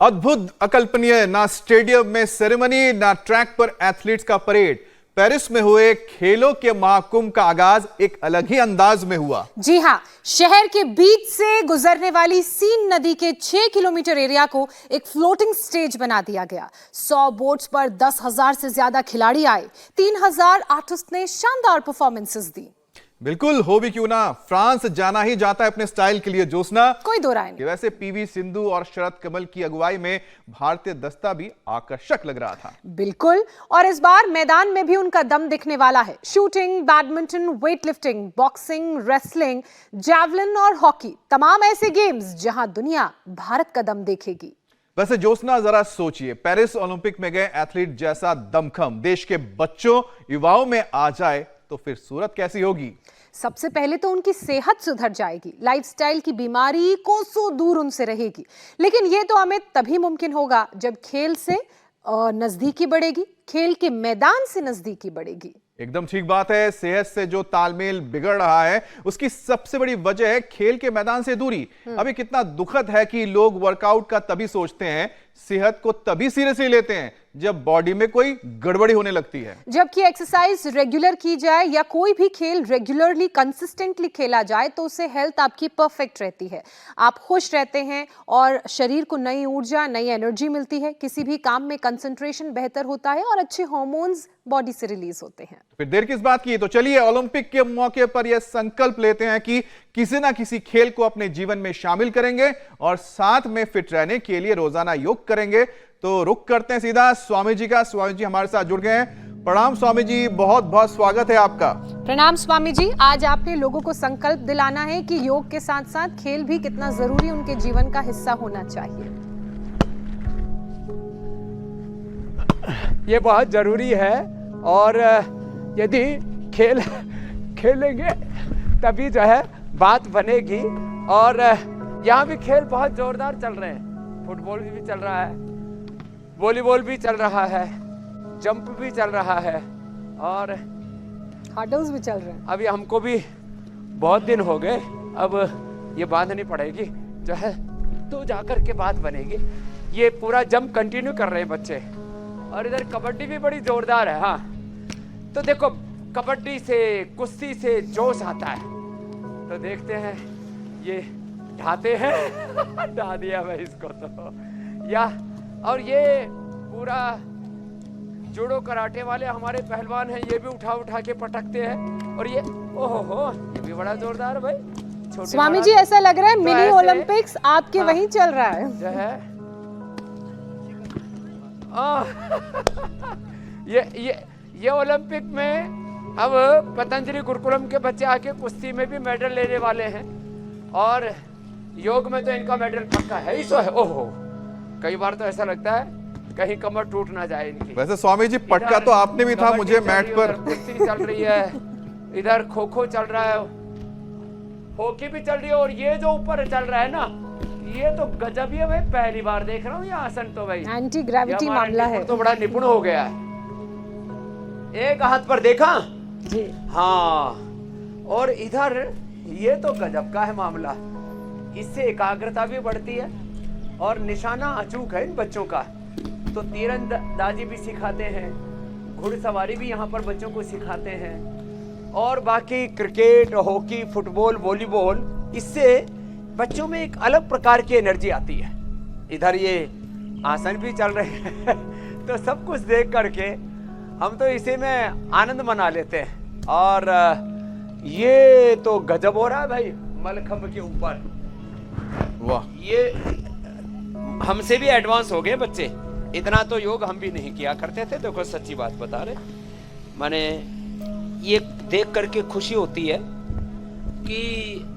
अद्भुत, अकल्पनीय, ना स्टेडियम में सेरेमनी, ना ट्रैक पर एथलीट्स का परेड। पेरिस में हुए खेलों के महाकुंभ का आगाज एक अलग ही अंदाज में हुआ। जी हां, शहर के बीच से गुजरने वाली सीन नदी के 6 किलोमीटर एरिया को एक फ्लोटिंग स्टेज बना दिया गया। 100 बोट्स पर 10,000 से ज्यादा खिलाड़ी आए। 3,000 आर्टिस्ट ने शानदार परफॉर्मेंसेस दी। बिल्कुल, हो भी क्यों ना, फ्रांस जाना ही जाता है अपने स्टाइल के लिए। जोसना, कोई दो राय नहीं। वैसे पीवी सिंधु और शरद कमल की अगुवाई में भारतीय दस्ता भी आकर्षक लग रहा था। बिल्कुल, और इस बार मैदान में भी उनका दम दिखने वाला है। Shooting, badminton, weightlifting, boxing, wrestling, javelin और हॉकी, तमाम ऐसे गेम्स जहां दुनिया भारत का दम देखेगी। वैसे जोसना, जरा सोचिए, पेरिस ओलंपिक में गए एथलीट जैसा दमखम देश के बच्चों युवाओं में आ जाए तो फिर सूरत कैसी होगी? सबसे पहले तो उनकी सेहत सुधर जाएगी, लाइफस्टाइल की बीमारी कोसों दूर उनसे रहेगी। लेकिन यह तो हमें तभी मुमकिन होगा जब खेल से नजदीकी बढ़ेगी, खेल के मैदान से नजदीकी बढ़ेगी। एकदम ठीक बात है। सेहत से जो तालमेल बिगड़ रहा है उसकी सबसे बड़ी वजह है खेल के मैदान से दूरी। अभी कितना दुखद है कि लोग वर्कआउट का तभी सोचते हैं, सेहत को तभी सीरियसली लेते हैं जब बॉडी में कोई गड़बड़ी होने लगती है। जबकि एक्सरसाइज रेगुलर की जाए या कोई भी खेल रेगुलरली कंसिस्टेंटली खेला जाए तो उससे हेल्थ आपकी परफेक्ट रहती है, आप खुश रहते हैं और शरीर को नई ऊर्जा, नई एनर्जी मिलती है। किसी भी काम में कंसंट्रेशन बेहतर होता है और अच्छे हार्मोन्स बॉडी से रिलीज होते हैं। फिर देर किस बात की? तो चलिए ओलंपिक के मौके पर यह संकल्प लेते हैं कि किसी ना किसी खेल को अपने जीवन में शामिल करेंगे और साथ में फिट रहने के लिए रोजाना योग करेंगे। तो रुक करते हैं सीधा स्वामी जी का। स्वामी जी हमारे साथ जुड़ गए हैं। प्रणाम स्वामी जी, बहुत बहुत स्वागत है आपका। प्रणाम स्वामी जी। आज आपने लोगों को संकल्प दिलाना है कि योग के साथ साथ खेल भी कितना जरूरी उनके जीवन का हिस्सा होना चाहिए। ये बहुत जरूरी है और यदि खेल खेलेंगे तभी जो है बात बनेगी। और यहाँ भी खेल बहुत जोरदार चल रहे हैं। फुटबॉल भी चल रहा है, वॉलीबॉल भी चल रहा है, जंप भी चल रहा है और हर्डल्स भी चल रहे हैं। अभी हमको भी बहुत दिन हो गए, अब ये बांधनी पड़ेगी जो है तो जाकर के बात बनेगी। ये पूरा जंप कंटिन्यू कर रहे हैं बच्चे। और इधर कबड्डी भी बड़ी जोरदार है। हाँ, तो देखो, कबड्डी से, कुश्ती से जोश आता है। तो देखते हैं, ये ढाते हैं ढा दिया मैं इसको तो या। और ये पूरा जूडो कराटे वाले हमारे पहलवान हैं, ये भी उठा उठा के पटकते हैं। और ये ओहो, ये भी बड़ा जोरदार भाई। स्वामी जी, ऐसा लग रहा है मिनी ओलंपिक्स आपके वहीं चल रहा है जो है। ये ओलंपिक में अब पतंजलि गुरुकुलम के बच्चे आके कुश्ती में भी मेडल लेने वाले हैं और योग में तो इनका मेडल पक्का है ही तो है। ओहो, कई बार तो ऐसा लगता है कहीं कमर टूट ना जाए इनकी। वैसे स्वामी जी, पटका तो आपने भी था मुझे मैट पर। कुश्ती चल रही है, इधर खो खो चल रहा है, हॉकी भी चल रही है। और ये जो ऊपर चल रहा है ना, ये तो गजब ही है भाई। पहली बार देख रहा हूँ ये आसन तो भाई। एंटी ग्रेविटी मामला है। तो बड़ा निपुण हो गया है। एक हाथ पर देखा जी। हाँ, और इधर ये तो गजब का है मामला। इससे एकाग्रता भी बढ़ती है और निशाना अचूक है इन बच्चों का। तो तीरंदाजी भी सिखाते हैं, घुड़सवारी भी यहाँ पर बच्चों को सिखाते हैं और बाकी क्रिकेट, हॉकी, फुटबॉल, वॉलीबॉल, इससे बच्चों में एक अलग प्रकार की एनर्जी आती है। इधर ये आसन भी चल रहे हैं तो सब कुछ देख करके हम तो इसी में आनंद मना लेते हैं। और ये तो गजब हो रहा है भाई मलखंभ के ऊपर। वाह, ये हमसे भी एडवांस हो गए बच्चे। इतना तो योग हम भी नहीं किया करते थे। देखो, सच्ची बात बता रहे, माने ये देख करके खुशी होती है कि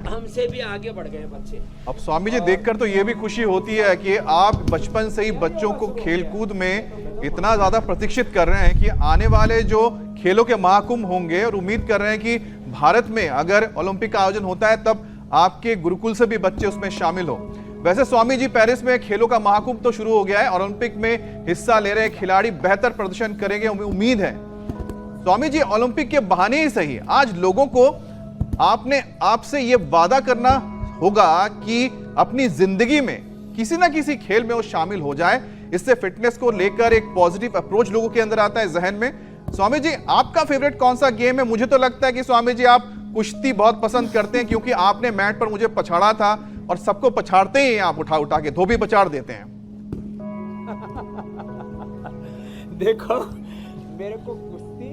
हमसे भी आगे बढ़ गए बच्चे। अब स्वामी जी, देखकर तो ये भी खुशी होती है कि आप बचपन से ही बच्चों को खेलकूद में इतना ज्यादा प्रशिक्षित कर रहे हैं कि आने वाले जो खेलों के महाकुंभ होंगे, और उम्मीद कर रहे हैं कि भारत में अगर ओलंपिक का आयोजन होता है तब आपके गुरुकुल से भी बच्चे उसमें शामिल हो। वैसे स्वामी जी, पेरिस में खेलों का महाकुंभ तो शुरू हो गया है। ओलंपिक में हिस्सा ले रहे खिलाड़ी बेहतर प्रदर्शन करेंगे, उम्मीद है। स्वामी जी, ओलंपिक के बहाने ही सही, आज लोगों को आपसे ये वादा करना होगा कि अपनी जिंदगी में किसी ना किसी खेल में वो शामिल हो जाए। इससे फिटनेस को लेकर एक पॉजिटिव अप्रोच लोगों के अंदर आता है जहन में। स्वामी जी, आपका फेवरेट कौन सा गेम है? मुझे तो लगता है कि स्वामी जी आप कुश्ती बहुत पसंद करते हैं, क्योंकि आपने मैट पर मुझे पछाड़ा था और सबको पछाड़ते ही आप उठा उठा के धोबी पछाड़ देते हैं। देखो, मेरे को कुश्ती,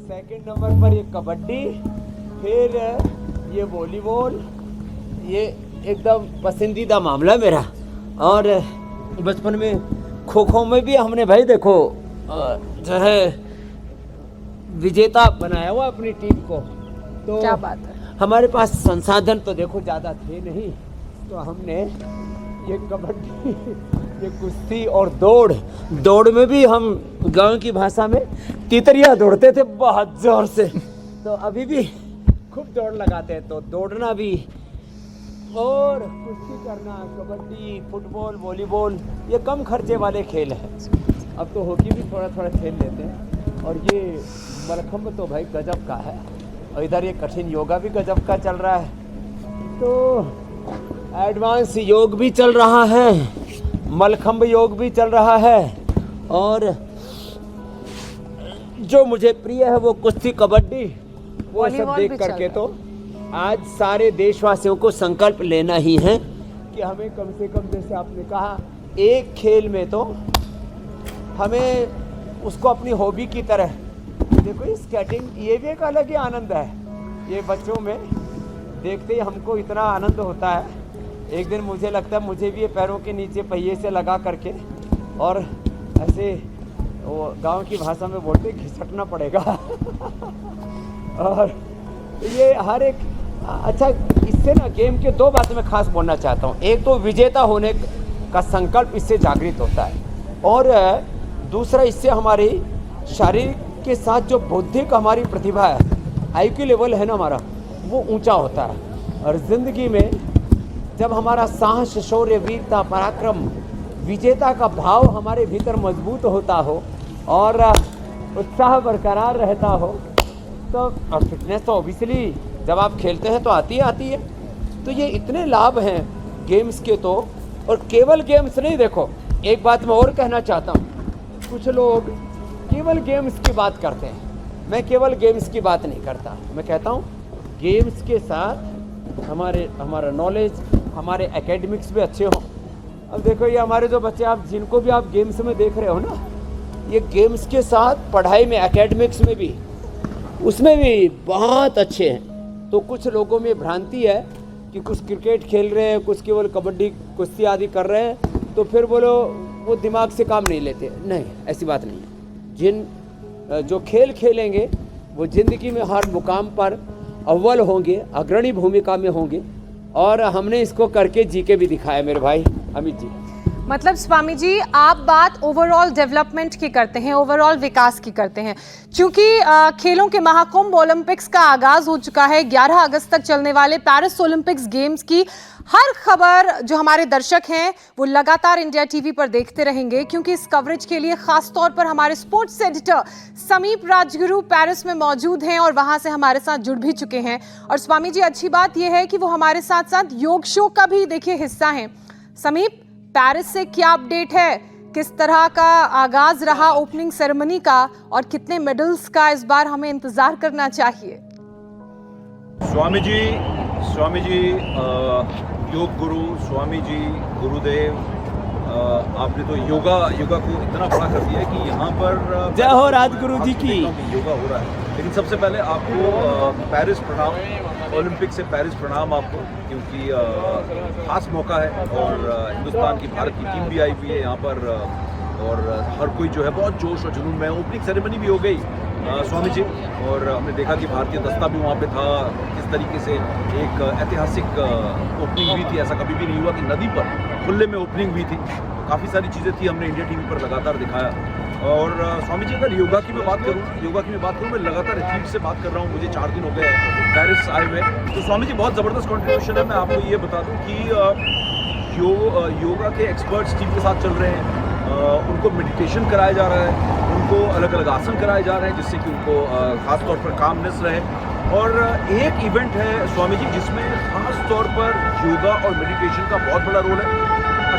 सेकंड नंबर पर ये कबड्डी, फिर ये वॉलीबॉल, ये एकदम पसंदीदा मामला है मेरा। और बचपन में खो खो में भी हमने भाई देखो जो है विजेता बनाया हुआ अपनी टीम को। तो क्या बात है। हमारे पास संसाधन तो देखो ज़्यादा थे नहीं, तो हमने ये कबड्डी, ये कुश्ती और दौड़ में भी हम गांव की भाषा में तितरिया दौड़ते थे बहुत जोर से। तो अभी भी खूब दौड़ लगाते हैं। तो दौड़ना भी और कुश्ती करना, कबड्डी, फुटबॉल, वॉलीबॉल, ये कम खर्चे वाले खेल हैं। अब तो हॉकी भी थोड़ा थोड़ा खेल लेते हैं। और ये मलखम्ब तो भाई गजब का है। और इधर ये कठिन योगा भी गजब का चल रहा है। तो एडवांस योग भी चल रहा है, मलखम्ब योग भी चल रहा है। और जो मुझे प्रिय है वो कुश्ती, कबड्डी, वो सब देख करके तो आज सारे देशवासियों को संकल्प लेना ही है कि हमें कम से कम, जैसे आपने कहा, एक खेल में तो हमें उसको अपनी हॉबी की तरह देखो। ये स्केटिंग, ये भी एक अलग ही आनंद है। ये बच्चों में देखते ही हमको इतना आनंद होता है। एक दिन मुझे लगता है मुझे भी ये पैरों के नीचे पहिए से लगा करके और ऐसे, वो गांव की भाषा में बोलते, घिसटना पड़ेगा। और ये हर एक अच्छा, इससे ना गेम के दो बातें मैं खास बोलना चाहता हूँ। एक तो विजेता होने का संकल्प इससे जागृत होता है, और दूसरा इससे हमारी शारीरिक के साथ जो बौद्धिक हमारी प्रतिभा है, IQ लेवल है ना हमारा, वो ऊंचा होता है। और ज़िंदगी में जब हमारा साहस, शौर्य, वीरता, पराक्रम, विजेता का भाव हमारे भीतर मजबूत होता हो और उत्साह बरकरार रहता हो, तो और फिटनेस तो ऑब्वियसली जब आप खेलते हैं तो आती है। तो ये इतने लाभ हैं गेम्स के तो। और केवल गेम्स नहीं, देखो एक बात मैं और कहना चाहता हूँ। कुछ लोग केवल गेम्स की बात करते हैं, मैं केवल गेम्स की बात नहीं करता। मैं कहता हूँ गेम्स के साथ हमारा नॉलेज, हमारे एकेडमिक्स भी अच्छे हों। अब देखो ये हमारे जो बच्चे, आप जिनको भी आप गेम्स में देख रहे हो ना, ये गेम्स के साथ पढ़ाई में, एकेडमिक्स में भी, उसमें भी बहुत अच्छे हैं। तो कुछ लोगों में भ्रांति है कि कुछ क्रिकेट खेल रहे हैं, कुछ केवल कबड्डी, कुश्ती आदि कर रहे हैं, तो फिर वो दिमाग से काम नहीं लेते। नहीं, ऐसी बात नहीं है। जो खेल खेलेंगे वो ज़िंदगी में हर मुकाम पर अव्वल होंगे, अग्रणी भूमिका में होंगे। और हमने इसको करके जी के भी दिखाया मेरे भाई अमित जी। मतलब स्वामी जी, आप बात ओवरऑल डेवलपमेंट की करते हैं, ओवरऑल विकास की करते हैं। क्योंकि खेलों के महाकुंभ ओलंपिक्स का आगाज हो चुका है। 11 अगस्त तक चलने वाले पेरिस ओलंपिक्स गेम्स की हर खबर जो हमारे दर्शक हैं वो लगातार इंडिया टीवी पर देखते रहेंगे, क्योंकि इस कवरेज के लिए खास तौर पर हमारे स्पोर्ट्स एडिटर समीप राजगुरु पेरिस में मौजूद हैं और वहां से हमारे साथ जुड़ भी चुके हैं। और स्वामी जी, अच्छी बात यह है कि वो हमारे साथ साथ योग शो का भी देखिए हिस्सा हैं। समीप, पेरिस से क्या अपडेट है? किस तरह का आगाज रहा ओपनिंग सेरेमनी का, और कितने मेडल्स का इस बार हमें इंतजार करना चाहिए? स्वामी जी योग गुरु, स्वामी जी, गुरुदेव, आपने तो योगा को इतना बड़ा कर दिया है कि यहाँ पर जय हो राजगुरु जी की। योगा हो रहा है। लेकिन सबसे पहले आपको पेरिस प्रणाम, ओलंपिक से पेरिस प्रणाम आपको, क्योंकि खास मौका है। और हिंदुस्तान की, भारत की टीम भी आई हुई है यहाँ पर, और हर कोई जो है बहुत जोश और जुनून में। ओपनिंग सेरेमनी भी हो गई स्वामी जी, और हमने देखा कि भारतीय दस्ता भी वहाँ पे था। किस तरीके से एक ऐतिहासिक ओपनिंग हुई थी, ऐसा कभी भी नहीं हुआ कि नदी पर खुले में ओपनिंग हुई थी। काफ़ी सारी चीज़ें थी, हमने इंडिया टीवी पर लगातार दिखाया। और स्वामी जी, अगर योगा की मैं बात करूँ, मैं लगातार एथलीट से बात कर रहा हूँ। मुझे 4 दिन हो गए पेरिस आए हुए। तो स्वामी जी, बहुत ज़बरदस्त कॉन्ट्रीब्यूशन है। मैं आपको ये बता दूँ कि योगा के एक्सपर्ट्स टीम के साथ चल रहे हैं। उनको मेडिटेशन कराया जा रहा है, उनको अलग अलग आसन कराए जा रहे हैं, जिससे कि उनको खास तौर पर कामनेस रहे। और एक इवेंट है स्वामी जी जिसमें खास तौर पर योगा और मेडिटेशन का बहुत बड़ा रोल है।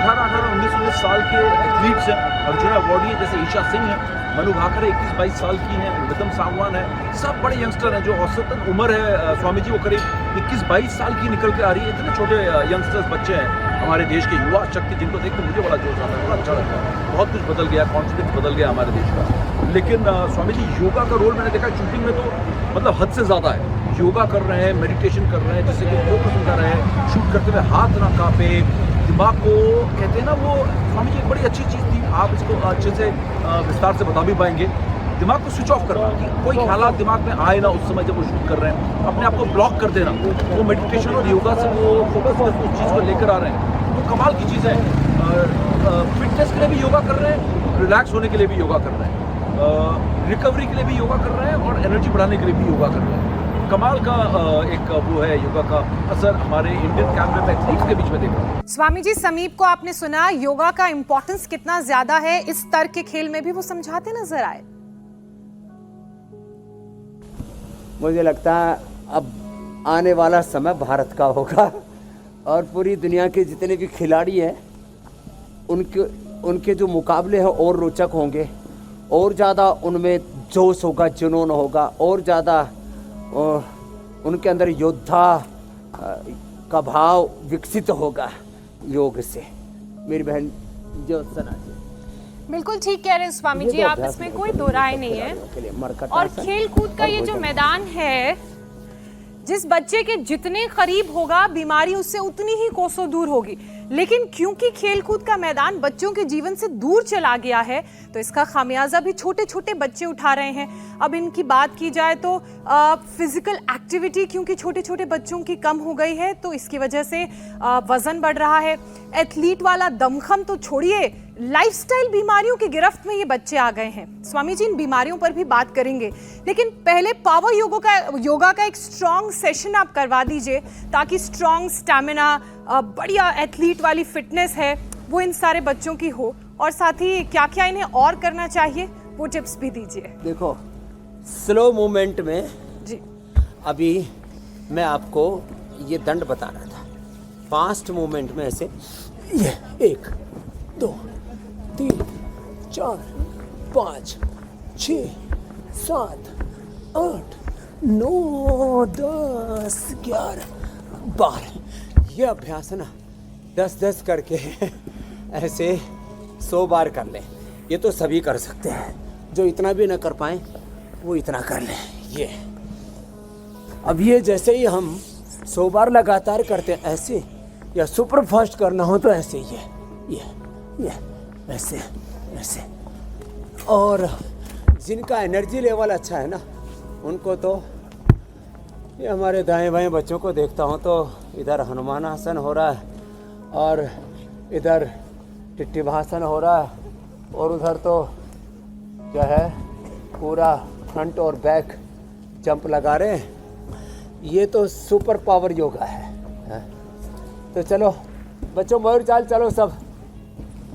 18-18, 19-19 साल के एथलीट्स हैं। अर्जुन अवार्डी है जैसे ईशा सिंह है, मनु भाकर 21-22 साल की हैं, रिदम सांगवान है, सब बड़े यंगस्टर हैं। जो औसतन उम्र है स्वामी जी वो करीब 21-22 साल की निकल के आ रही है। इतने छोटे यंगस्टर्स बच्चे हैं हमारे देश के युवा शक्ति, जिनको देख के मुझे बड़ा जोश आता है, बड़ा अच्छा लगता है। बहुत कुछ बदल गया, कॉन्फिडेंस बदल गया हमारे देश का। लेकिन स्वामी जी योगा का रोल मैंने देखा शूटिंग में तो मतलब हद से ज़्यादा है। योगा कर रहे हैं, मेडिटेशन कर रहे हैं, जिससे कि फोकस कर रहे हैं, शूट करते हुए हाथ ना कांपे, दिमाग को कहते हैं ना वो स्वामी जी एक बड़ी अच्छी चीज़ थी। आप इसको अच्छे से विस्तार से बता भी पाएंगे। दिमाग को स्विच ऑफ करना, कि कोई ख्यालात दिमाग में आए ना उस समय जब वो शूट कर रहे हैं, अपने आप को ब्लॉक कर देना। वो मेडिटेशन और योगा से वो फोकस करके उस चीज़ को लेकर आ रहे हैं, तो कमाल की चीज़ है। फिटनेस के लिए भी योगा कर रहे हैं, रिलैक्स होने के लिए भी योगा कर रहे हैं, रिकवरी के लिए भी योगा कर रहे हैं और एनर्जी बढ़ाने के लिए भी योगा कर रहे हैं। कमाल का एक वो है योगा का असर हमारे इंडियन कैमरे में एथलीट्स के बीच में देखा। स्वामी जी, समीप को आपने सुना, योगा का इम्पोर्टेंस कितना ज्यादा है इस स्तर के खेल में भी वो समझाते नजर आए। मुझे लगता है अब आने वाला समय भारत का होगा और पूरी दुनिया के जितने भी खिलाड़ी हैं उनके जो मुकाबले हैं और रोचक होंगे, और ज़्यादा उनमें जोश होगा, जुनून होगा, और ज़्यादा उनके अंदर योद्धा का भाव विकसित होगा योग से। मेरी बहन ज्योत्सना जी बिल्कुल ठीक कह रहे हैं स्वामी जी, आप इसमें कोई दो राय नहीं है। और खेल कूद का ये जो मैदान है, जिस बच्चे के जितने करीब होगा बीमारी उससे उतनी ही कोसों दूर होगी। लेकिन क्योंकि खेलकूद का मैदान बच्चों के जीवन से दूर चला गया है, तो इसका खामियाजा भी छोटे छोटे बच्चे उठा रहे हैं। अब इनकी बात की जाए तो फिजिकल एक्टिविटी क्योंकि छोटे छोटे बच्चों की कम हो गई है, तो इसकी वजह से वजन बढ़ रहा है। एथलीट वाला दमखम तो छोड़िए, लाइफस्टाइल बीमारियों की गिरफ्त में ये बच्चे आ गए हैं। स्वामी जी इन बीमारियों पर भी बात करेंगे, लेकिन पहले पावर योगा का एक स्ट्रॉन्ग सेशन आप करवा दीजिए, ताकि स्ट्रॉन्ग स्टैमिना, बढ़िया एथलीट वाली फिटनेस है वो इन सारे बच्चों की हो। और साथ ही क्या क्या इन्हें और करना चाहिए वो टिप्स भी दीजिए। देखो, स्लो मूवमेंट में जी अभी मैं आपको ये दंड बता रहा था। फास्ट मूवमेंट में ऐसे ये 1 2 3 4 5 6 7 8 9 10 11 12 ये अभ्यास है ना 10-10 करके ऐसे 100 बार कर लें। ये तो सभी कर सकते हैं, जो इतना भी ना कर पाए वो इतना कर लें। ये अब ये जैसे ही हम 100 बार लगातार करते हैं ऐसे, या सुपर फास्ट करना हो तो ऐसे ये ऐसे ऐसे। और जिनका एनर्जी लेवल अच्छा है ना, उनको तो ये हमारे दाएं बाएं बच्चों को देखता हूँ तो इधर हनुमान आसन हो रहा है और इधर टिट्टिभासन हो रहा है, और उधर तो क्या है पूरा फ्रंट और बैक जंप लगा रहे हैं। ये तो सुपर पावर योगा है। तो चलो बच्चों, मयूर चाल चलो सब।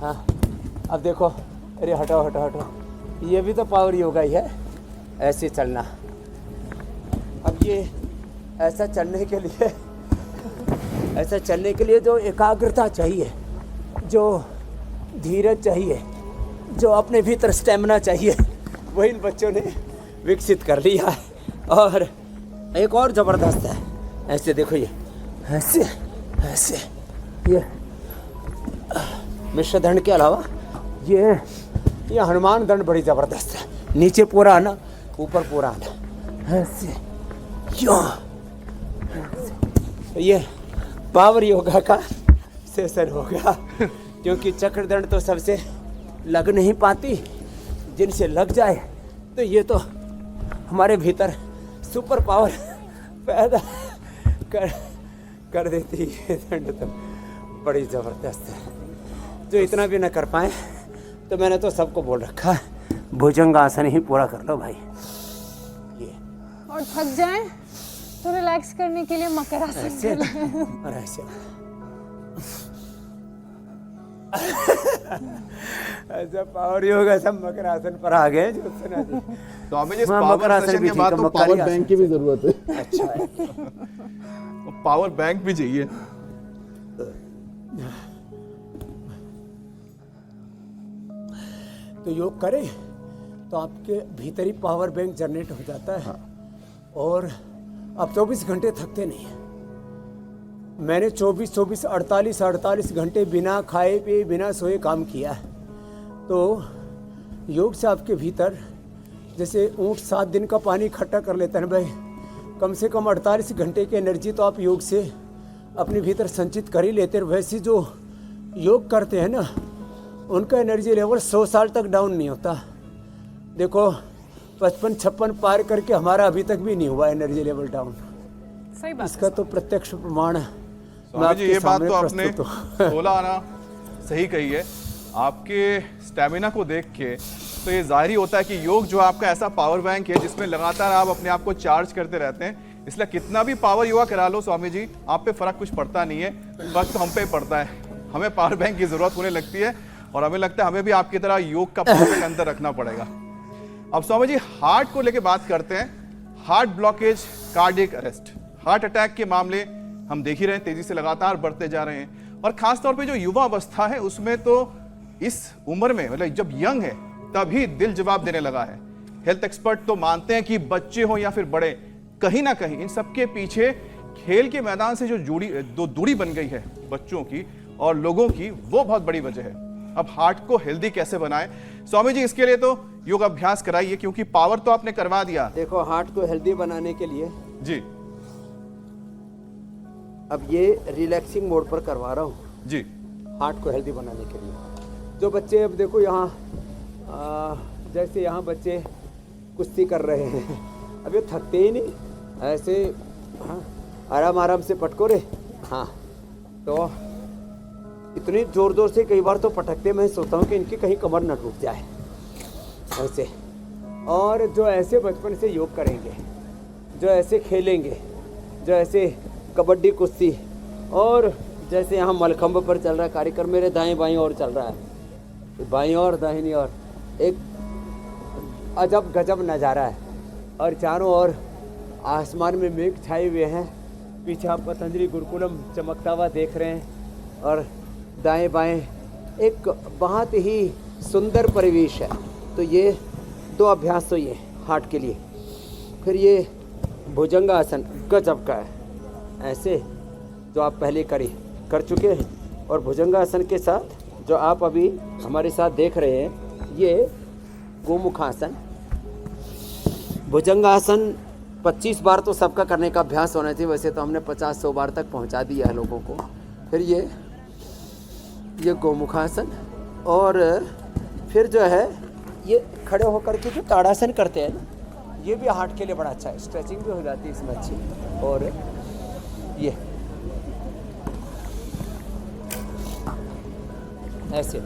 हाँ अब देखो, अरे हटाओ हटाओ हटाओ, ये भी तो पावर योगा ही है, ऐसे चलना। अब ये ऐसा चलने के लिए जो एकाग्रता चाहिए, जो धीरज चाहिए, जो अपने भीतर स्टेमिना चाहिए, वही इन बच्चों ने विकसित कर लिया है। और एक और ज़बरदस्त है, ऐसे देखो, ये ऐसे ऐसे, ये मिश्र दंड के अलावा ये हनुमान दंड बड़ी ज़बरदस्त है। नीचे पूरा आना, ऊपर पूरा आना, ऐसे ये पावर योगा का सेशन हो गया। क्योंकि चक्रदंड तो सबसे लग नहीं पाती, जिनसे लग जाए तो ये तो हमारे भीतर सुपर पावर पैदा कर देती है। दंड तो बड़ी ज़बरदस्त है। जो इतना भी ना कर पाए तो मैंने तो सबको बोल रखा है, भुजंग आसन ही पूरा कर लो भाई। ये और थक जाए तो रिलैक्स करने के लिए मकर आसन कर लें। और ऐसे ऐसा पावर योगा सब मकर आसन पर आ गए। जो सुना जी तो हमें जिस मकर पावर आसन सेशन भी के बाद ठीक है, तो मकर पावर बैंक की भी जरूरत है। अच्छा है। पावर बैंक भी चाहिए। तो योग करें तो आपके भीतर ही पावर बैंक जनरेट हो जाता है। और आप 24 घंटे थकते नहीं हैं। मैंने 48 घंटे बिना खाए पिए बिना सोए काम किया है। तो योग से आपके भीतर, जैसे ऊँट 7 दिन का पानी इकट्ठा कर लेता है भाई, कम से कम 48 घंटे की एनर्जी तो आप योग से अपने भीतर संचित कर ही लेते हैं। वैसे जो योग करते हैं ना, उनका एनर्जी लेवल 100 साल तक डाउन नहीं होता। देखो 55-56 पार करके हमारा अभी तक भी नहीं हुआ एनर्जी लेवल डाउन। सही बात इसका तो प्रत्यक्ष प्रमाण है। स्वामी जी, ये बात तो आपने बोला ना, सही कही है। आपके स्टैमिना को देख के तो ये जाहिर ही होता है कि योग जो आपका ऐसा पावर बैंक है जिसमें लगातार आप अपने आप को चार्ज करते रहते हैं। इसलिए कितना भी पावर योगा करा लो स्वामी जी, आप पे फर्क कुछ पड़ता नहीं है, फर्क तो हम पे पड़ता है। हमें पावर बैंक की जरूरत होने लगती है और हमें लगता है हमें भी आपकी तरह योग का पावर बैंक अंदर रखना पड़ेगा। अब स्वामी जी, हार्ट को लेके बात करते हैं। Heart blockage, cardiac arrest, heart attack के मामले हम देख ही रहे हैं, तेजी से लगातार बढ़ते जा रहे हैं। और खासतौर पे जो युवा अवस्था है उसमें तो इस उम्र में, मतलब जब यंग है तभी दिल जवाब देने लगा है। हेल्थ एक्सपर्ट तो मानते हैं कि बच्चे हो या फिर बड़े, कहीं ना कहीं इन सबके पीछे खेल के मैदान से जो दूरी बन गई है बच्चों की और लोगों की, वो बहुत बड़ी वजह है। अब हार्ट को हेल्दी कैसे बनाएं स्वामी जी, इसके लिए तो योग अभ्यास कराइए, क्योंकि पावर तो आपने करवा दिया। देखो, हार्ट को हेल्दी बनाने के लिए जी अब ये रिलैक्सिंग मोड पर करवा रहा हूँ जी, हार्ट को हेल्दी बनाने के लिए। जो बच्चे, अब देखो यहाँ जैसे यहाँ बच्चे कुश्ती कर रहे हैं, अब ये थकते ही नहीं, ऐसे हाँ आराम आराम से पटको रे। हाँ, तो इतनी जोर जोर से कई बार तो पटकते, मैं सोचता हूँ कि इनकी कहीं कमर न टूट जाए ऐसे। और जो ऐसे बचपन से योग करेंगे, जो ऐसे खेलेंगे, जो ऐसे कबड्डी कुश्ती, और जैसे यहाँ मलखंब पर चल रहा है कार्यक्रम, मेरे दाएं बाएं और चल रहा है, बाईं और दाहिनी और, एक अजब गजब नज़ारा है। और चारों ओर आसमान में मेघ छाए हुए हैं, पीछे आप पतंजलि गुरुकुलम चमकता हुआ देख रहे हैं, और दाएं बाएं एक बहुत ही सुंदर परिवेश है। तो ये 2 अभ्यास तो ये हार्ट के लिए। फिर ये भुजंगासन गजब का है, ऐसे जो आप पहले कर चुके हैं। और भुजंगासन के साथ जो आप अभी हमारे साथ देख रहे हैं, ये गोमुखासन। भुजंगासन 25 बार तो सबका करने का अभ्यास होना चाहिए, वैसे तो हमने 50-100 बार तक पहुंचा दिया है लोगों को। फिर ये गोमुखासन, और फिर जो है ये खड़े होकर के जो ताड़ासन करते हैं ना, ये भी हार्ट के लिए बड़ा अच्छा है, स्ट्रेचिंग भी हो जाती है इसमें अच्छी। और ये ऐसे,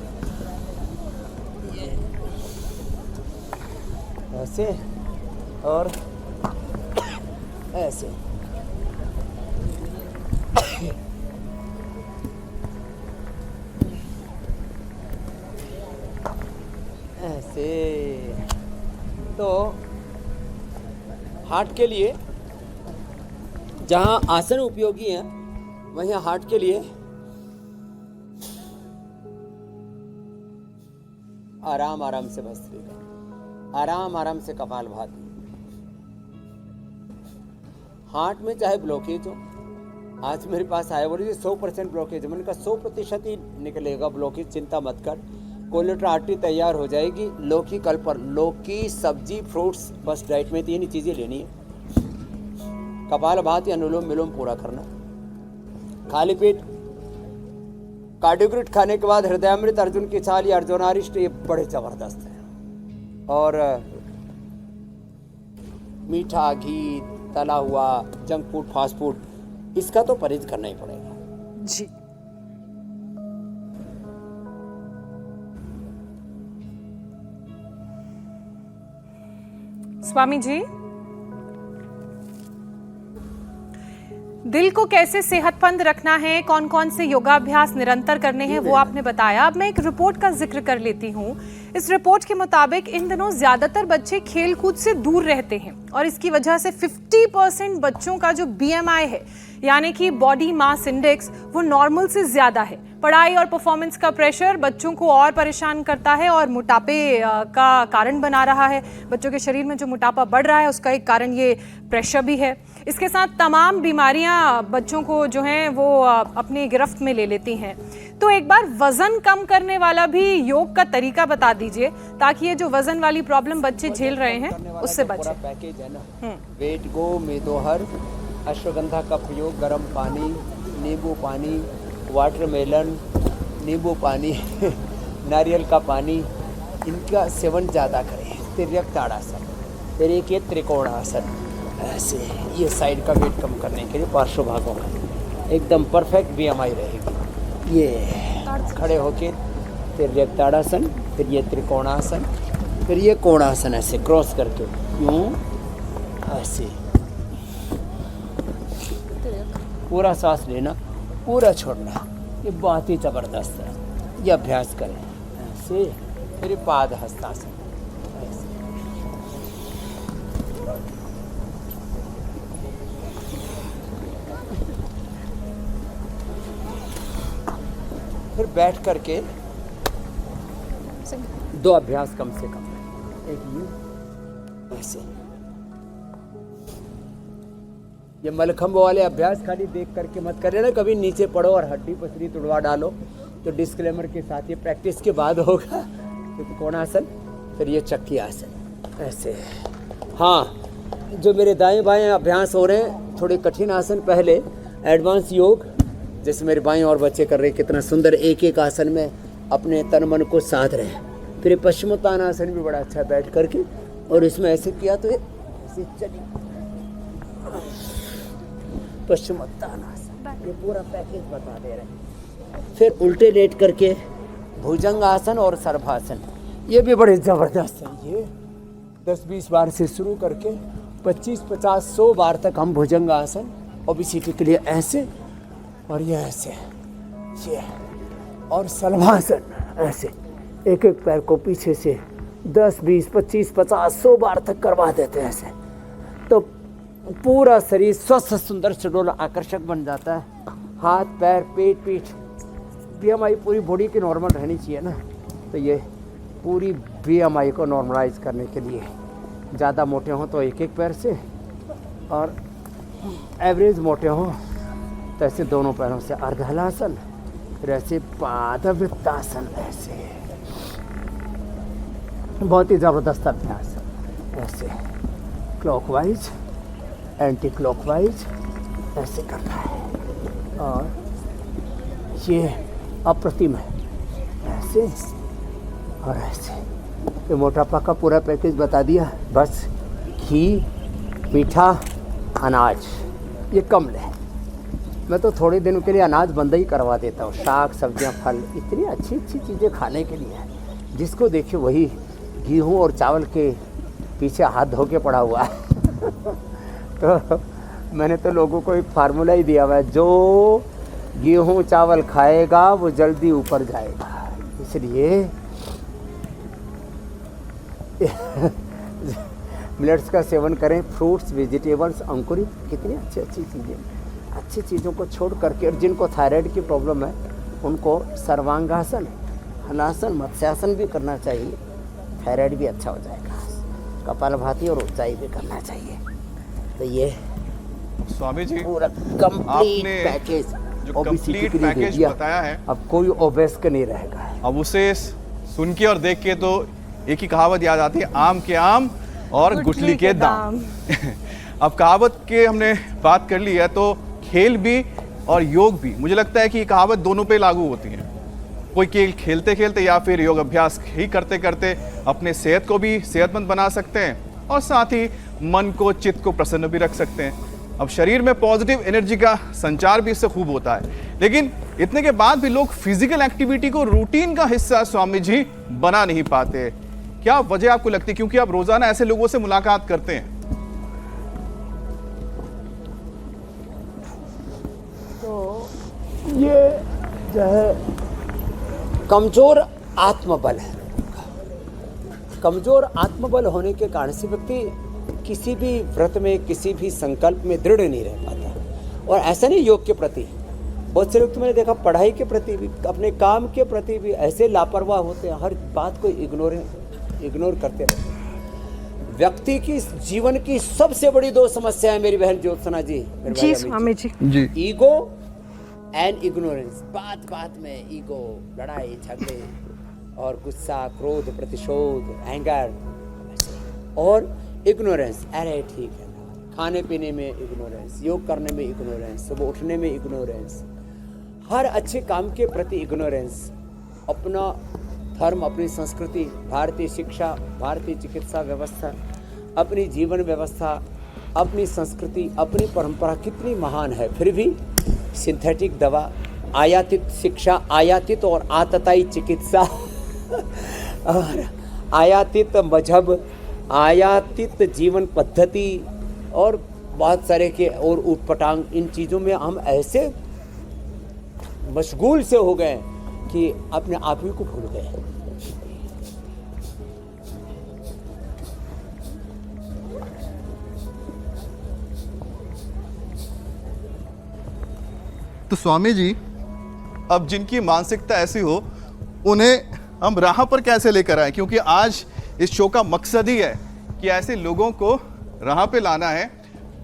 ये ऐसे और ऐसे, ऐसे। तो हार्ट के लिए जहाँ आसन उपयोगी हैं, वहीं हार्ट के लिए आराम आराम से भस्त्रिका, आराम आराम से कपालभाति। हार्ट में चाहे ब्लॉकेज हो, आज मेरे पास आया बोले 100% ब्लॉकेज है, मैंने कहा 100% ही निकलेगा ब्लॉकेज, चिंता मत कर, कोलेटर आर्टरी तैयार हो जाएगी। लौकी कल पर, लौकी सब्जी फ्रूट्स, बस डाइट में 3 ही चीज़ें लेनी है। कपालभाति, अनुलोम विलोम पूरा करना, खाली पेट कार्डियोग्रिट खाने के बाद हृदयामृत, अर्जुन की छाल या अर्जुनारिष्ट, ये बड़े जबरदस्त हैं। और मीठा, घी, तला हुआ, जंक फूड, फास्ट फूड, इसका तो परहेज करना ही पड़ेगा जी। स्वामी जी, दिल को कैसे सेहतमंद रखना है, कौन कौन से योगाभ्यास निरंतर करने हैं, वो आपने बताया। अब मैं एक रिपोर्ट का जिक्र कर लेती हूँ। इस रिपोर्ट के मुताबिक इन दिनों ज्यादातर बच्चे खेल कूद से दूर रहते हैं और इसकी वजह से 50% बच्चों का जो BMI है यानी कि बॉडी मास इंडेक्स वो नॉर्मल से ज्यादा है। पढ़ाई और परफॉर्मेंस का प्रेशर बच्चों को और परेशान करता है और मोटापे का कारण बना रहा है। बच्चों के शरीर में जो मोटापा बढ़ रहा है उसका एक कारण ये प्रेशर भी है। इसके साथ तमाम बीमारियां बच्चों को जो हैं वो अपनी गिरफ्त में ले लेती हैं। तो एक बार वजन कम करने वाला भी योग का तरीका बता दीजिए ताकि ये जो वजन वाली प्रॉब्लम बच्चे झेल रहे हैं उससे बचे। पैकेज है ना, वेट गो, मेदोहर, अश्वगंधा का प्रयोग, गर्म पानी, नींबू पानी, वाटरमेलन, नींबू पानी नारियल का पानी, इनका सेवन ज़्यादा करें। तिर्यक ताड़ासन, फिर एक ये त्रिकोणासन, ऐसे ये साइड का वेट कम करने के लिए पार्श्व भागों का एकदम परफेक्ट BMI रहेगी। ये खड़े होके तिर्यक ताड़ासन, फिर ये त्रिकोणासन, फिर ये कोणासन, ऐसे क्रॉस करके यूँ ऐसे पूरा सांस लेना, पूरा छोड़ना। ये बहुत ही ज़बरदस्त है, ये अभ्यास करें ऐसे। फिर पाद हस्तासन ऐसे। फिर बैठ करके 2 अभ्यास कम से कम, एक ये ऐसे। ये मलखंब वाले अभ्यास खाली देख करके मत करें ना, कभी नीचे पड़ो और हड्डी पसली तुड़वा डालो। तो डिस्क्लेमर के साथ ये प्रैक्टिस के बाद होगा। तो कोणासन, फिर ये चक्की आसन ऐसे। हाँ, जो मेरे दाएं बाएं अभ्यास हो रहे हैं थोड़े कठिन आसन, पहले एडवांस योग जैसे मेरे बाएं और बच्चे कर रहे हैं, कितना सुंदर एक एक आसन में अपने तन मन को साध रहे हैं। फिर पश्चिमोत्तानासन भी बड़ा अच्छा बैठ करके, और इसमें ऐसे किया तो ऐसे चलिए पश्चिमोत्तानासन, ये पूरा पैकेज बता दे रहे हैं। फिर उल्टे लेट करके भुजंग आसन और सर्वासन, ये भी बड़े ज़बरदस्त हैं। ये 10-20 बार से शुरू करके 25-50-100 बार तक हम भुजंग आसन ओबेसिटी के लिए ऐसे, और ये ऐसे, ये और सलवासन ऐसे। एक एक पैर को पीछे से 10-20-25-50-100 बार तक करवा देते हैं ऐसे। तो पूरा शरीर स्वस्थ, सुंदर, सुडौल, आकर्षक बन जाता है। हाथ, पैर, पेट, पीठ, BMI पूरी बॉडी की नॉर्मल रहनी चाहिए ना। तो ये पूरी BMI को नॉर्मलाइज करने के लिए, ज़्यादा मोटे हों तो एक एक पैर से, और एवरेज मोटे हों तो ऐसे दोनों पैरों से अर्धहलासन, फिर ऐसे पादवृत्तासन ऐसे। बहुत ही ज़बरदस्त अभ्यास ऐसे, क्लॉकवाइज, एंटी क्लॉकवाइज ऐसे करना है। और ये अप्रतिम है ऐसे और ऐसे। ये मोटापा का पूरा पैकेज बता दिया। बस घी, मीठा, अनाज ये कम लें। मैं तो थोड़े दिनों के लिए अनाज बंद ही करवा देता हूँ। साग, सब्जियाँ, फल, इतनी अच्छी अच्छी चीज़ें खाने के लिए है। जिसको देखिए वही गेहूँ और चावल के पीछे हाथ धो के पड़ा हुआ है। तो मैंने तो लोगों को एक फार्मूला ही दिया हुआ है, जो गेहूँ चावल खाएगा वो जल्दी ऊपर जाएगा। इसलिए मिलेट्स का सेवन करें, फ्रूट्स, वेजिटेबल्स, अंकुरित, कितनी अच्छी अच्छी चीज़ें। अच्छी चीज़ों को छोड़ करके, और जिनको थायराइड की प्रॉब्लम है उनको सर्वांगासन, हलासन, मत्स्यासन भी करना चाहिए। थायराइड भी अच्छा हो जाएगा। कपालभाति और ऊंचाई भी करना चाहिए। तो ये स्वामी जी पूरा कंप्लीट पैकेज जो कंप्लीट पैकेज बताया है, अब कोई ओबेस का नहीं रहेगा। अब उसे सुन के और देख के तो एक ही कहावत याद आती है, आम के आम और गुठली के दाम। अब कहावत के हमने बात कर ली है, तो खेल भी और योग भी, मुझे लगता है कि ये कहावत दोनों पे लागू होती है। कोई खेल खेलते खेलते या फिर योग अभ्यास ही करते करते अपने सेहत को भी सेहतमंद बना सकते हैं, और साथ ही मन को, चित्त को प्रसन्न भी रख सकते हैं। अब शरीर में पॉजिटिव एनर्जी का संचार भी इससे खूब होता है। लेकिन इतने के बाद भी लोग फिजिकल एक्टिविटी को रूटीन का हिस्सा स्वामी जी बना नहीं पाते। क्या वजह आपको लगती है? क्योंकि आप रोजाना ऐसे लोगों से मुलाकात करते हैं। तो ये जो है कमजोर आत्मबल है, कमजोर आत्मबल होने के कारण से व्यक्ति किसी भी व्रत में, किसी भी संकल्प में दृढ़ नहीं रह पाता। और ऐसा नहीं योग के प्रति, बहुत से लोग तो मैंने देखा पढ़ाई के प्रति भी, अपने काम के प्रति भी ऐसे लापरवाह होते हैं, हर बात को इग्नोर करते रहते हैं। व्यक्ति की जीवन की सबसे बड़ी दो समस्या है मेरी बहन ज्योत्सना जी, मेरे भाई अमित स्वामी जी। जी ईगो एंड इग्नोरेंस। बात बात में ईगो, लड़ाई झगड़े और गुस्सा, क्रोध, प्रतिशोध, एंगर, और इग्नोरेंस। अरे ठीक है, खाने पीने में इग्नोरेंस, योग करने में इग्नोरेंस, सुबह उठने में इग्नोरेंस, हर अच्छे काम के प्रति इग्नोरेंस। अपना धर्म, अपनी संस्कृति, भारतीय शिक्षा, भारतीय चिकित्सा व्यवस्था, अपनी जीवन व्यवस्था, अपनी संस्कृति, अपनी परंपरा कितनी महान है, फिर भी सिंथेटिक दवा, आयातित शिक्षा, आयातित और आतताई चिकित्सा और आयातित मजहब, आयातित जीवन पद्धति और बहुत सारे के और ऊटपटांग, इन चीज़ों में हम ऐसे मशगूल से हो गए कि अपने आप ही को भूल गए। तो स्वामी जी, अब जिनकी मानसिकता ऐसी हो उन्हें हम राह पर कैसे लेकर आए, क्योंकि आज इस शो का मकसद ही है कि ऐसे लोगों को राह पे लाना है,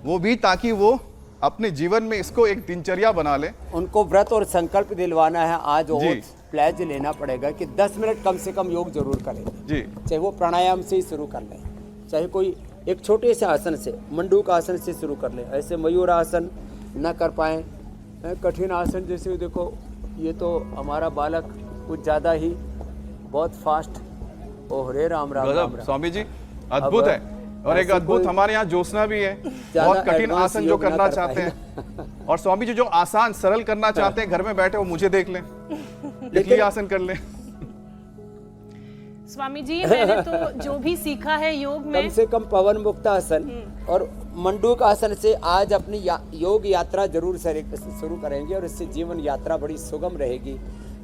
वो भी ताकि वो अपने जीवन में इसको एक दिनचर्या बना ले। उनको व्रत और संकल्प दिलवाना है। आज जी। ओथ प्लेज लेना पड़ेगा कि 10 मिनट कम से कम योग जरूर करें। जी चाहे वो प्राणायाम से ही शुरू कर लें, चाहे कोई एक छोटे से आसन से, मंडूक आसन से शुरू कर लें। ऐसे मयूर आसन न कर पाए, कठिन आसन जैसे देखो, ये तो हमारा बालक कुछ ज़्यादा ही बहुत फास्ट, ओह रे राम राम राम राम। स्वामी जी अद्भुत है। और एक अद्भुत हमारे यहाँ ज्योत्सना भी है, बहुत कठिन advance आसन जो योग ना करना कर चाहते पाए। हैं। और स्वामी जी जो आसान सरल करना चाहते हैं, घर में बैठे वो मुझे देख लें, इडली आसन कर लें। स्वामी जी, मैंने तो जो भी सीखा है योग में, कम से कम पवन मुक्त आसन और मंडूक आसन से आज अपनी योग यात्रा जरूर शुरू करेंगे और इससे जीवन यात्रा बड़ी सुगम रहेगी,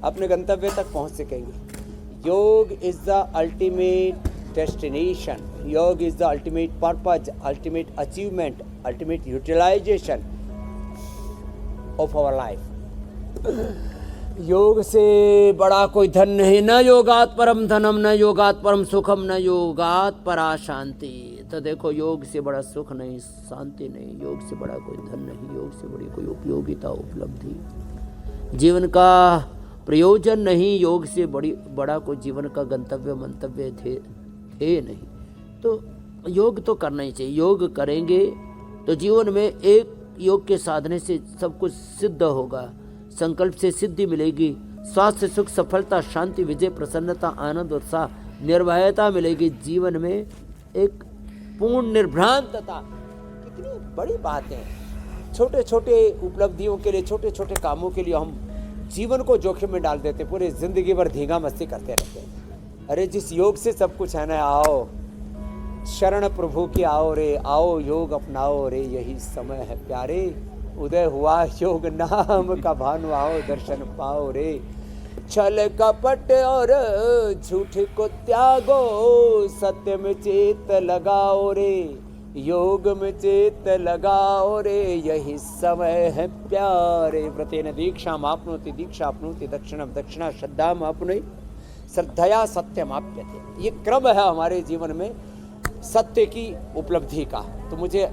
अपने गंतव्य तक पहुंच सकेंगे। योग is the ultimate destination. Yoga is the ultimate purpose, ultimate achievement, ultimate utilization of our life. योग से बड़ा कोई धन नहीं, न योगात परम धनम, न योगात परम सुखम, न योगात परा शांति। तो देखो, योग से बड़ा सुख नहीं, शांति नहीं, योग से बड़ा कोई धन नहीं, योग से बड़ी कोई उपयोगिता, उपलब्धि, जीवन का प्रयोजन नहीं, योग से बड़ा कोई जीवन का गंतव्य मंतव्य थे नहीं। तो योग तो करना ही चाहिए। योग करेंगे तो जीवन में एक योग के साधने से सब कुछ सिद्ध होगा, संकल्प से सिद्धि मिलेगी, स्वास्थ्य, सुख, सफलता, शांति, विजय, प्रसन्नता, आनंद, उत्साह, निर्भयता मिलेगी। जीवन में एक पूर्ण निर्भ्रांतता, कितनी बड़ी बात है। छोटे छोटे उपलब्धियों के लिए, छोटे छोटे कामों के लिए हम जीवन को जोखिम में डाल देते, पूरी जिंदगी भर धींगा मस्ती करते रहते हैं। अरे जिस योग से सब कुछ है ना, आओ शरण प्रभु की आओ रे, आओ योग अपनाओ रे, यही समय है प्यारे, उदय हुआ योग नाम का भानु, आओ दर्शन पाओ रे। छल कपट और झूठ को त्यागो, सत्य में चेत लगाओ रे, योग में चेत लगाओ रे, यही समय है प्यारे। व्रतेन दीक्षाम आपनोति, दीक्षा आपनोति दक्षिणम, दक्षिणा श्रद्धाम आपनोति, श्रद्धया सत्यम आप्यते। ये क्रम है हमारे जीवन में सत्य की उपलब्धि का। तो मुझे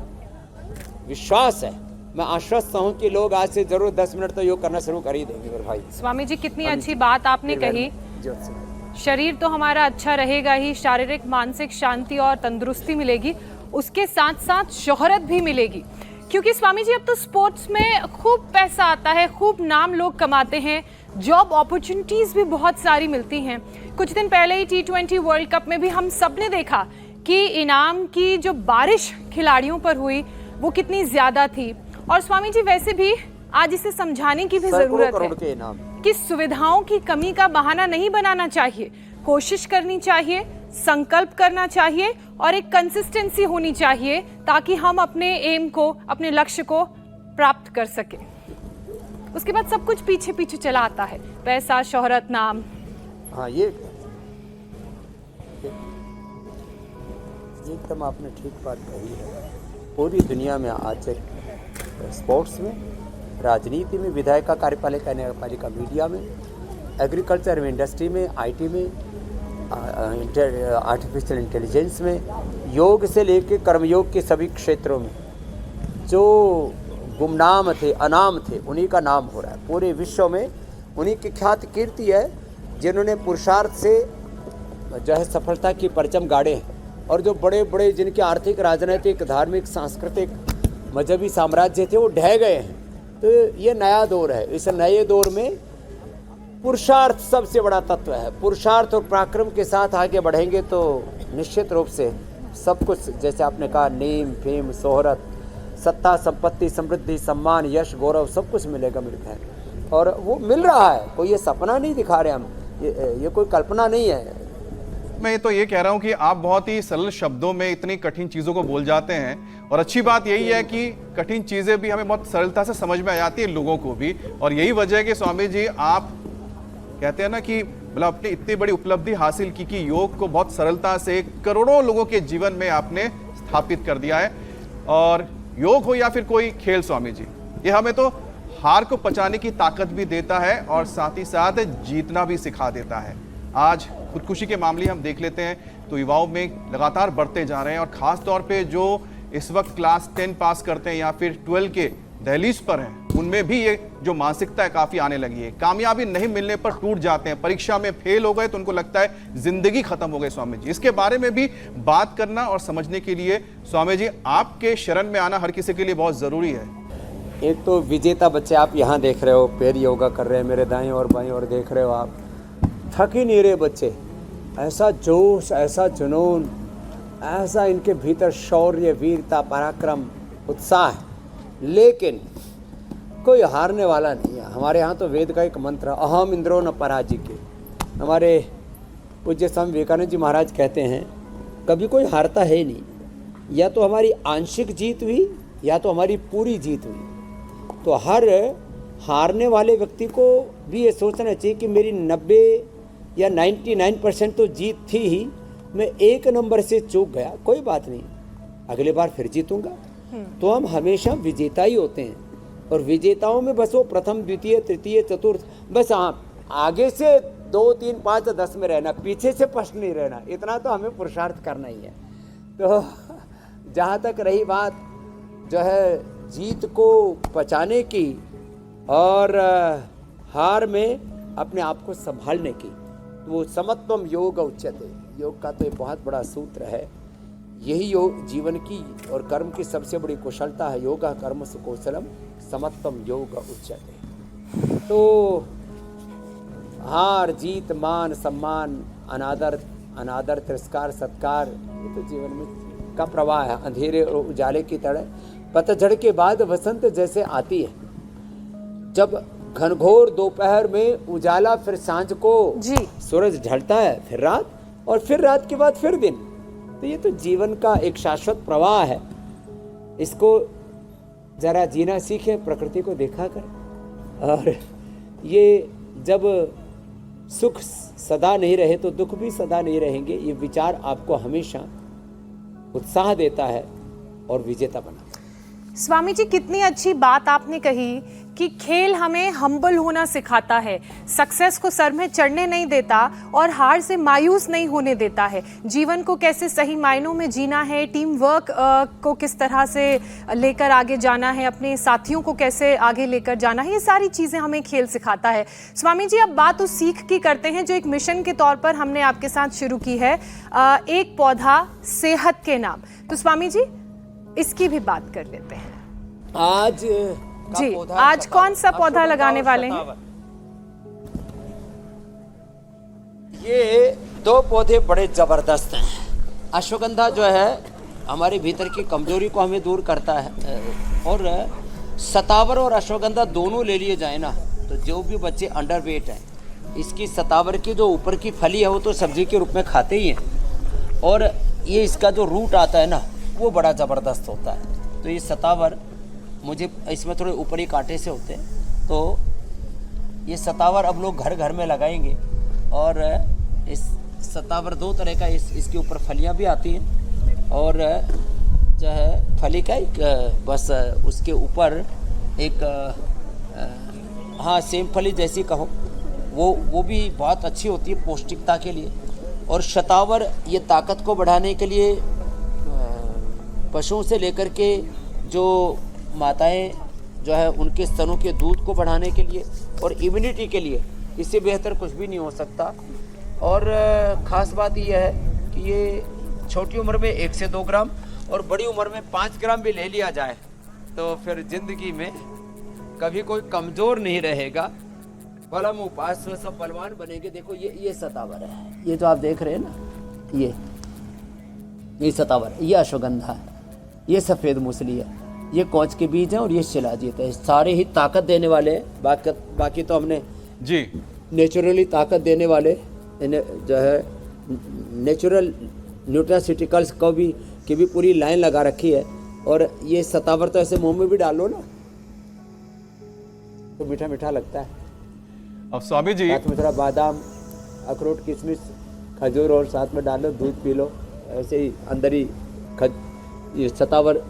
विश्वास है, मैं आश्वस्त हूँ कि लोग आज से जरूर 10 मिनट तो योग करना शुरू कर ही देंगे मेरे भाई। स्वामी जी, कितनी अच्छी बात आपने कही। शरीर तो हमारा अच्छा रहेगा ही, शारीरिक मानसिक शांति और तंदुरुस्ती मिलेगी, उसके साथ साथ शोहरत भी मिलेगी। क्योंकि स्वामी जी, अब तो स्पोर्ट्स में खूब पैसा आता है, खूब नाम लोग कमाते हैं, जॉब अपॉर्चुनिटीज भी बहुत सारी मिलती हैं। कुछ दिन पहले ही T20 वर्ल्ड कप में भी हम सब ने देखा कि इनाम की जो बारिश खिलाड़ियों पर हुई वो कितनी ज्यादा थी। और स्वामी जी, वैसे भी आज इसे समझाने की भी जरूरत है कि सुविधाओं की कमी का बहाना नहीं बनाना चाहिए, कोशिश करनी चाहिए, संकल्प करना चाहिए और एक कंसिस्टेंसी होनी चाहिए, ताकि हम अपने एम को, अपने लक्ष्य को प्राप्त कर सकें। उसके बाद सब कुछ पीछे पीछे चला आता है, पैसा, शोहरत, नाम। हाँ, ये एकदम आपने ठीक बात कही है। पूरी दुनिया में आज स्पोर्ट्स में, राजनीति में, विधायिका, कार्यपालिका, न्यायपालिका, मीडिया में, एग्रीकल्चर में, इंडस्ट्री में, आईटी में, आर्टिफिशियल इंटेलिजेंस में, योग से लेकर कर्मयोग के सभी क्षेत्रों में जो गुमनाम थे, अनाम थे, उन्हीं का नाम हो रहा है। पूरे विश्व में उन्हीं की ख्याति कीर्ति है जिन्होंने पुरुषार्थ से जो है सफलता की परचम गाड़े हैं। और जो बड़े बड़े जिनके आर्थिक, राजनीतिक, धार्मिक, सांस्कृतिक, मजहबी साम्राज्य थे वो ढह गए हैं। तो ये नया दौर है। इस नए दौर में पुरुषार्थ सबसे बड़ा तत्व है। पुरुषार्थ और पराक्रम के साथ आगे बढ़ेंगे तो निश्चित रूप से सब कुछ, जैसे आपने कहा, नेम, फेम, शोहरत, सत्ता, संपत्ति, समृद्धि, सम्मान, यश, गौरव, सब कुछ मिलेगा है। और वो मिल रहा है। कोई ये सपना नहीं दिखा रहे हम, ये कोई कल्पना नहीं है। मैं तो ये कह रहा हूं कि आप बहुत ही सरल शब्दों में इतनी कठिन चीज़ों को बोल जाते हैं, और अच्छी बात यही है कि कठिन चीज़ें भी हमें बहुत सरलता से समझ में आ जाती है लोगों को भी। और यही वजह है कि स्वामी जी आप कहते हैं ना कि मतलब अपनी इतनी बड़ी उपलब्धि हासिल की कि योग को बहुत सरलता से करोड़ों लोगों के जीवन में आपने स्थापित कर दिया है। और योग हो या फिर कोई खेल स्वामी जी, ये हमें तो हार को पचाने की ताकत भी देता है और साथ ही साथ जीतना भी सिखा देता है। आज खुदकुशी के मामले हम देख लेते हैं तो युवाओं में लगातार बढ़ते जा रहे हैं, और ख़ास तौर पे जो इस वक्त क्लास 10 पास करते हैं या फिर 12 के दहलीज पर हैं, उनमें भी ये जो मानसिकता है काफ़ी आने लगी है। कामयाबी नहीं मिलने पर टूट जाते हैं, परीक्षा में फेल हो गए तो उनको लगता है ज़िंदगी ख़त्म हो गई। स्वामी जी, इसके बारे में भी बात करना और समझने के लिए स्वामी जी आपके शरण में आना हर किसी के लिए बहुत ज़रूरी है। एक तो विजेता बच्चे आप यहाँ देख रहे हो, पैर योगा कर रहे हैं मेरे दाएं और बाएं, और देख रहे हो आप थक ही नहीं रहे बच्चे। ऐसा जोश, ऐसा जुनून, ऐसा इनके भीतर शौर्य, वीरता, पराक्रम, उत्साह है। लेकिन कोई हारने वाला नहीं है। हमारे यहाँ तो वेद का एक मंत्र, अहम इंद्रो न पराजिके। हमारे पूज्य स्वामी विवेकानंद जी महाराज कहते हैं कभी कोई हारता है नहीं, या तो हमारी आंशिक जीत हुई या तो हमारी पूरी जीत हुई। तो हर हारने वाले व्यक्ति को भी ये सोचना चाहिए कि मेरी 90 या 99% तो जीत थी ही, मैं 1 नंबर से चूक गया, कोई बात नहीं, अगले बार फिर जीतूंगा। तो हम हमेशा विजेता ही होते हैं। और विजेताओं में बस वो प्रथम, द्वितीय, तृतीय, चतुर्थ, बस आगे से 2, 3, 5, 10 में रहना, पीछे से फर्स्ट नहीं रहना, इतना तो हमें पुरुषार्थ करना ही है। तो जहाँ तक रही बात जो है जीत को पचाने की और हार में अपने आप को संभालने की, तो वो समत्वम योग उच्यते। योग का तो एक बहुत बड़ा सूत्र है। यही योग जीवन की और कर्म की सबसे बड़ी कुशलता है। योगा कर्म सुकौशलम समत्वम योग उच्यते। तो हार, जीत, मान, सम्मान, अनादर, तिरस्कार, सत्कार, ये तो जीवन में का प्रवाह है। अंधेरे और उजाले की तरह पतझड़ के बाद वसंत जैसे आती है। जब घनघोर दोपहर में उजाला, फिर सांझ को जी सूरज ढलता है, फिर रात, और फिर रात के बाद फिर दिन। तो ये तो जीवन का एक शाश्वत प्रवाह है। इसको जरा जीना सीखें, प्रकृति को देखा कर। और ये जब सुख सदा नहीं रहे तो दुख भी सदा नहीं रहेंगे। ये विचार आपको हमेशा उत्साह देता है और विजेता बनाता है। स्वामी जी, कितनी अच्छी बात आपने कही कि खेल हमें हम्बल होना सिखाता है, सक्सेस को सर में चढ़ने नहीं देता और हार से मायूस नहीं होने देता है। जीवन को कैसे सही मायनों में जीना है, टीम वर्क को किस तरह से लेकर आगे जाना है, अपने साथियों को कैसे आगे लेकर जाना है, ये सारी चीज़ें हमें खेल सिखाता है। स्वामी जी, अब बात उस सीख की करते हैं जो एक मिशन के तौर पर हमने आपके साथ शुरू की है, एक पौधा सेहत के नाम। तो स्वामी जी, इसकी भी बात कर लेते हैं। आज जी, आज कौन सा पौधा लगाने वाले हैं? ये 2 पौधे बड़े जबरदस्त हैं। अश्वगंधा जो है हमारे भीतर की कमजोरी को हमें दूर करता है, और सतावर और अश्वगंधा दोनों ले लिए जाए ना तो जो भी बच्चे अंडरवेट हैं, इसकी सतावर की जो ऊपर की फली है वो तो सब्जी के रूप में खाते ही हैं, और ये इसका जो रूट आता है ना वो बड़ा ज़बरदस्त होता है। तो ये सतावर मुझे इसमें थोड़े ऊपरी कांटे से होते हैं, तो ये सतावर अब लोग घर घर में लगाएंगे। और इस सतावर 2 तरह का इसके ऊपर फलियां भी आती हैं, और जो है फली का एक बस उसके ऊपर एक हाँ सेम फली जैसी कहो, वो भी बहुत अच्छी होती है पौष्टिकता के लिए। और शतावर ये ताकत को बढ़ाने के लिए, पशुओं से लेकर के जो माताएं जो है उनके स्तनों के दूध को बढ़ाने के लिए और इम्यूनिटी के लिए इससे बेहतर कुछ भी नहीं हो सकता। और ख़ास बात यह है कि ये छोटी उम्र में 1 से 2 ग्राम और बड़ी उम्र में 5 ग्राम भी ले लिया जाए तो फिर ज़िंदगी में कभी कोई कमज़ोर नहीं रहेगा, बलम उपास में सब बलवान बनेंगे। देखो ये शतावर है, ये जो आप देख रहे हैं ना, ये शतावर है, ये अश्वगंधा है, ये सफ़ेद मूसली है, ये कौच के बीज हैं और ये शिलाजीत है। सारे ही ताकत देने वाले हैं। बाकी तो हमने जी नेचुरली ताकत देने वाले जो है नेचुरल न्यूट्रासिटिकल्स की भी पूरी लाइन लगा रखी है। और ये शतावर तो ऐसे मुंह में भी डालो ना तो मीठा मीठा लगता है। अब स्वामी जी, साथ में थोड़ा बादाम, अखरोट, किशमिश, खजूर और साथ में डालो, दूध पी लो, ऐसे ही अंदर ही ये शतावर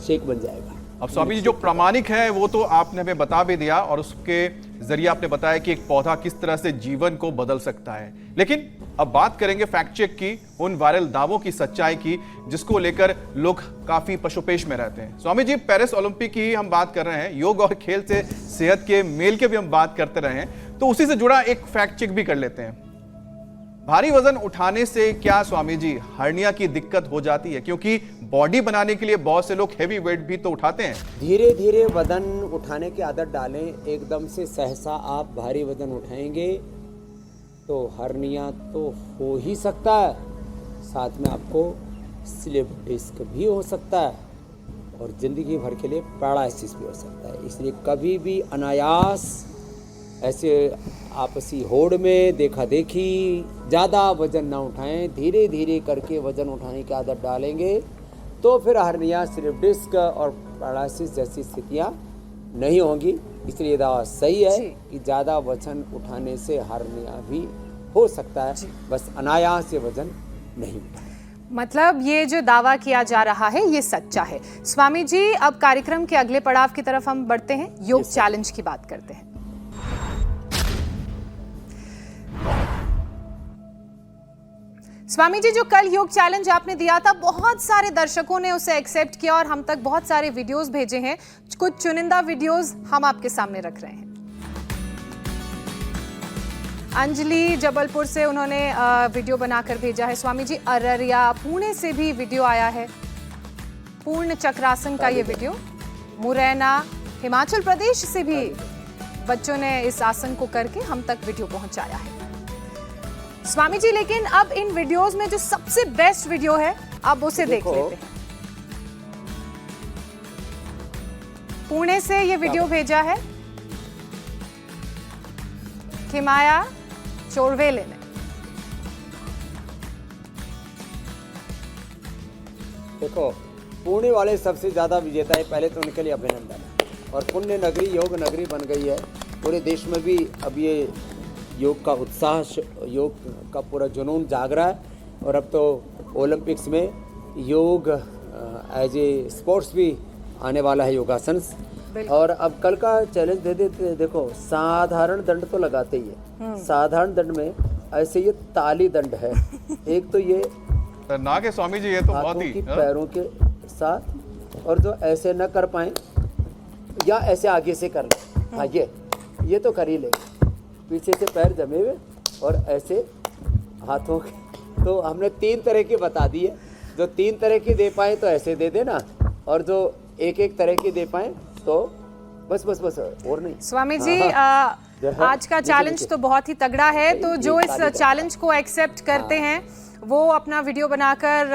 शेक बन जाएगा। अब स्वामी जी, जो प्रामाणिक है वो तो आपने हमें बता भी दिया और उसके जरिए आपने बताया कि एक पौधा किस तरह से जीवन को बदल सकता है। लेकिन अब बात करेंगे फैक्ट चेक की, उन वायरल दावों की सच्चाई की जिसको लेकर लोग काफी पशुपेश में रहते हैं। स्वामी जी, पेरिस ओलंपिक की हम बात कर रहे हैं, योग और खेल से सेहत के मेल के भी हम बात करते रहे हैं, तो उसी से जुड़ा एक फैक्ट चेक भी कर लेते हैं। भारी वजन उठाने से क्या स्वामी जी हर्निया की दिक्कत हो जाती है? क्योंकि बॉडी बनाने के लिए बहुत से लोग हेवी वेट भी तो उठाते हैं। धीरे धीरे वजन उठाने की आदत डालें। एकदम से सहसा आप भारी वजन उठाएंगे तो हर्निया तो हो ही सकता है, साथ में आपको स्लिप डिस्क भी हो सकता है और ज़िंदगी भर के लिए पैरालिसिस भी हो सकता है। इसलिए कभी भी अनायास ऐसे आपसी होड़ में देखा देखी ज़्यादा वजन ना उठाएं। धीरे धीरे करके वजन उठाने की आदत डालेंगे तो फिर हर्निया, स्लिप डिस्क और पैरालिसिस जैसी स्थितियाँ नहीं होंगी। इसलिए दावा सही है कि ज़्यादा वजन उठाने से हर्निया भी हो सकता है, बस अनायास से वजन नहीं उठाएं। मतलब ये जो दावा किया जा रहा है ये सच्चा है। स्वामी जी, अब कार्यक्रम के अगले पड़ाव की तरफ हम बढ़ते हैं, योग चैलेंज की बात करते हैं। स्वामी जी, जो कल योग चैलेंज आपने दिया था, बहुत सारे दर्शकों ने उसे एक्सेप्ट किया और हम तक बहुत सारे वीडियोस भेजे हैं। कुछ चुनिंदा वीडियोस हम आपके सामने रख रहे हैं। अंजलि जबलपुर से उन्होंने वीडियो बनाकर भेजा है। स्वामी जी, अररिया, पुणे से भी वीडियो आया है, पूर्ण चक्रासन का ये वीडियो। मुरैना, हिमाचल प्रदेश से भी बच्चों ने इस आसन को करके हम तक वीडियो पहुंचाया है। स्वामी जी, लेकिन अब इन वीडियोस में जो सबसे बेस्ट वीडियो है, अब उसे देख लेते हैं। पुणे से ये वीडियो भेजा है खिमाया चोरवेले ने। देखो, पुणे वाले सबसे ज़्यादा विजेता है, पहले तो उनके लिए अभिनंदन। और पुण्य नगरी, योग नगरी बन गई है। पूरे देश में भी अब ये योग का उत्साह, योग का पूरा जुनून जाग रहा है। और अब तो ओलंपिक्स में योग एज ए स्पोर्ट्स भी आने वाला है, योगासन। और अब कल का चैलेंज दे देते। देखो, साधारण दंड तो लगाते ही है, साधारण दंड में ऐसे ये ताली दंड है। एक तो ये ना के स्वामी जी, ये तो बहुत ही पैरों के साथ, और जो ऐसे न कर पाए या ऐसे आगे से कर ले, हाँ ये तो कर ही ले, पीछे से पैर जमे हुए और ऐसे हाथों के। तो हमने 3 तरह की बता दी है। जो 3 तरह की दे पाए तो ऐसे दे देना, और जो एक तरह की दे पाए तो बस और नहीं। स्वामी जी, आज का चैलेंज तो बहुत ही तगड़ा है। तो जो इस चैलेंज को एक्सेप्ट करते हैं वो अपना वीडियो बनाकर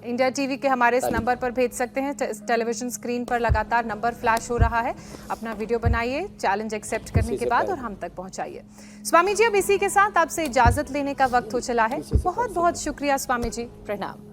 इंडिया टीवी के हमारे इस नंबर पर भेज सकते हैं। टेलीविजन स्क्रीन पर लगातार नंबर फ्लैश हो रहा है। अपना वीडियो बनाइए चैलेंज एक्सेप्ट करने के बाद और हम तक पहुंचाइए। स्वामी जी, अब इसी के साथ आपसे इजाजत लेने का वक्त हो चला है। बहुत बहुत शुक्रिया स्वामी जी, प्रणाम।